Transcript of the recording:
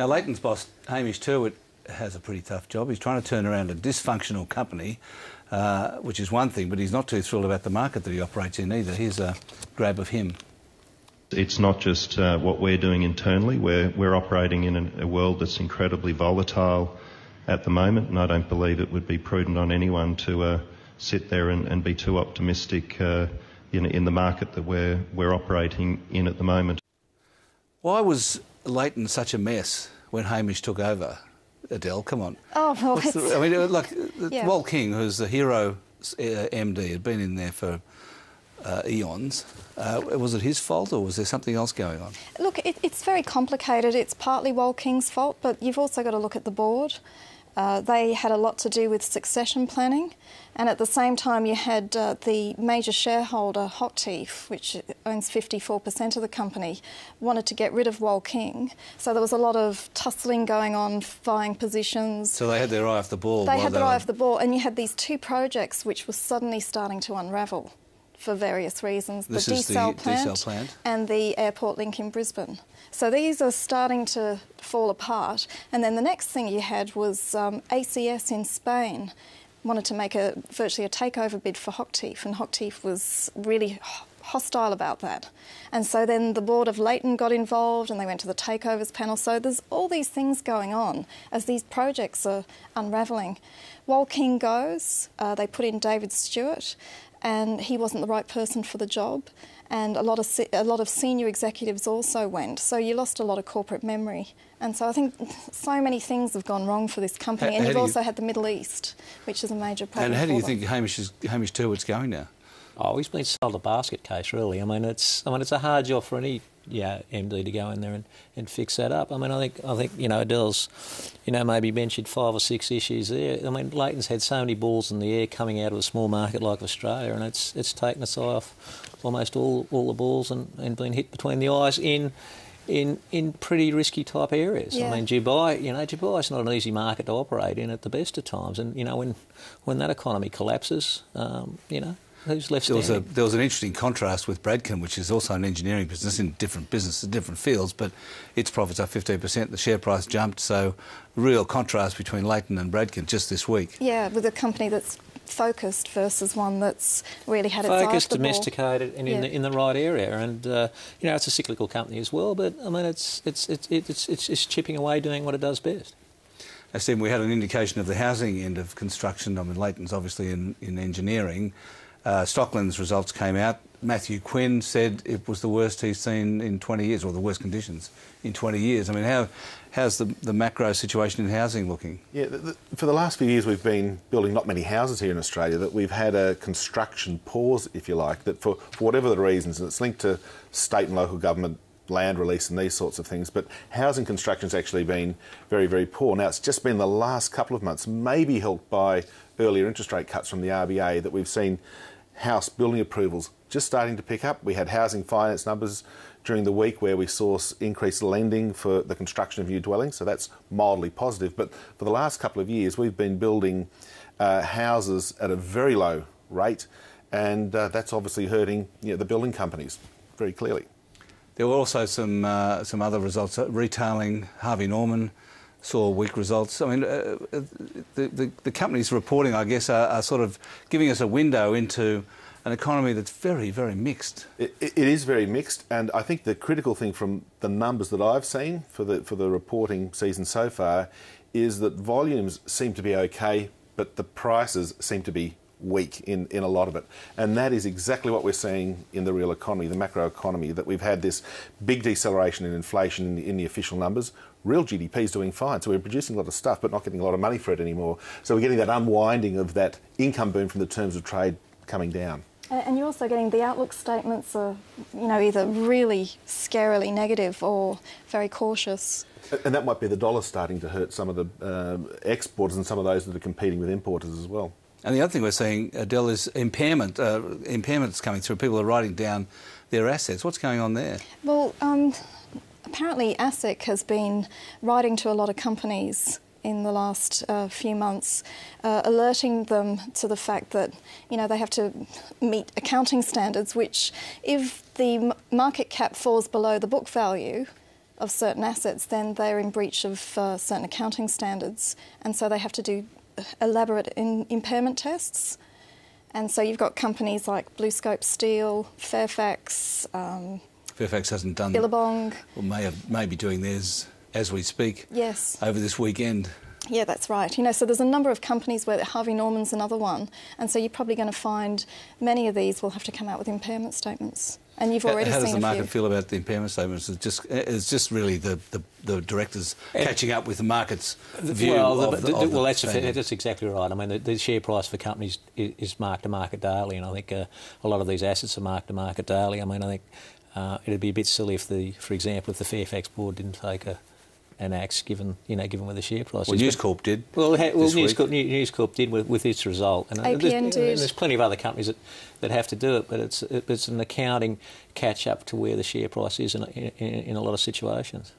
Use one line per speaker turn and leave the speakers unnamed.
Now, Leighton's boss, Hamish Tyrwhitt, has a pretty tough job. He's trying to turn around a dysfunctional company, which is one thing, but he's not too thrilled about the market that he operates in either. Here's a grab of him.
It's not just what we're doing internally. We're operating in a world that's incredibly volatile at the moment, and I don't believe it would be prudent on anyone to sit there and be too optimistic in the market that we're operating in at the moment.
Why was Leighton such a mess when Hamish took over? Adele, come on.
Oh, well,
Walt King, who's the hero MD, had been in there for eons. Was it his fault, or was there something else going on?
Look, it's very complicated. It's partly Walt King's fault, but you've also got to look at the board. They had a lot to do with succession planning, and at the same time you had the major shareholder, Hochtief, which owns 54% of the company, wanted to get rid of Walt King. So there was a lot of tussling going on, vying positions.
So they had their eye off the ball.
They had their eye off the ball, and you had these two projects which were suddenly starting to unravel for various reasons.
This
the
is
desal
the
plant,
desal plant
and the airport link in Brisbane. So these are starting to fall apart. And then the next thing you had was ACS in Spain wanted to make virtually a takeover bid for Hochtief, and Hochtief was really hostile about that. And so then the board of Leighton got involved and they went to the takeovers panel. So there's all these things going on as these projects are unravelling. Walt King goes, they put in David Stewart, and he wasn't the right person for the job. And a lot of senior executives also went. So you lost a lot of corporate memory. And so I think so many things have gone wrong for this company. And you've also had the Middle East, which is a major problem.
And how do you
them.
think Hamish Tyrwhitt's going now?
Oh, he's been sold a basket case, really. I mean, it's a hard job for any MD to go in there and fix that up. I mean, I think Adele's, maybe mentioned 5 or 6 issues there. I mean, Leighton's had so many balls in the air coming out of a small market like Australia, and it's taken its eye off almost all the balls and been hit between the eyes in pretty risky type areas. Yeah. I mean, Dubai's not an easy market to operate in at the best of times, and when that economy collapses, who's left standing?
There was an interesting contrast with Bradken, which is also an engineering business in different businesses, different fields, but its profits are 15%. The share price jumped, so real contrast between Leighton and Bradken just this week.
Yeah, with a company that's focused versus one that's really had its eye off the ball.
Focused, domesticated, and in the right area. And it's a cyclical company as well, but I mean it's chipping away, doing what it does best.
Stephen, we had an indication of the housing end of construction. I mean, Leighton's obviously in engineering. Stockland's results came out. Matthew Quinn said it was the worst he's seen in 20 years, or the worst conditions in 20 years. I mean, how's the macro situation in housing looking?
Yeah, for the last few years we've been building not many houses here in Australia, that we've had a construction pause, if you like, that for whatever the reasons, and it's linked to state and local government land release and these sorts of things, but housing construction's actually been very, very poor. Now, it's just been the last couple of months, maybe helped by earlier interest rate cuts from the RBA, that we've seen house building approvals just starting to pick up. We had housing finance numbers during the week where we saw increased lending for the construction of new dwellings, so that's mildly positive. But for the last couple of years, we've been building houses at a very low rate, and that's obviously hurting the building companies very clearly.
There were also some other results. Retailing, Harvey Norman saw weak results. I mean, the companies reporting, I guess, are sort of giving us a window into an economy that's very, very mixed.
It is very mixed, and I think the critical thing from the numbers that I've seen for the reporting season so far is that volumes seem to be okay, but the prices seem to be weak in a lot of it. And that is exactly what we're seeing in the real economy, the macro economy, that we've had this big deceleration in inflation in the official numbers. Real GDP is doing fine, so we're producing a lot of stuff but not getting a lot of money for it anymore. So we're getting that unwinding of that income boom from the terms of trade coming down.
And you're also getting the outlook statements are, either really scarily negative or very cautious.
And that might be the dollar starting to hurt some of the exporters and some of those that are competing with importers as well.
And the other thing we're seeing, Adele, is impairments coming through. People are writing down their assets. What's going on there?
Well, apparently ASIC has been writing to a lot of companies in the last few months, alerting them to the fact that, they have to meet accounting standards, which if the market cap falls below the book value, of certain assets, then they're in breach of certain accounting standards, and so they have to do elaborate impairment tests. And so you've got companies like BlueScope Steel, Fairfax,
Fairfax hasn't done...
Billabong.
Or may be doing theirs as we speak.
Yes.
Over this weekend.
Yeah, that's right. You know, so there's a number of companies where Harvey Norman's another one, and so you're probably going to find many of these will have to come out with impairment statements. And you've already seen a few.
How does the market feel about the impairment statements? It's just really the directors catching up with the market's view
that's exactly right. I mean, the share price for companies is mark to market daily, and I think a lot of these assets are mark to market daily. I mean, I think it'd be a bit silly for example, if the Fairfax board didn't take an axe, given where the share price is.
Well, News Corp did.
News Corp did with its result. And
APN did.
There's plenty of other companies that have to do it, but it's an accounting catch up to where the share price is in a lot of situations.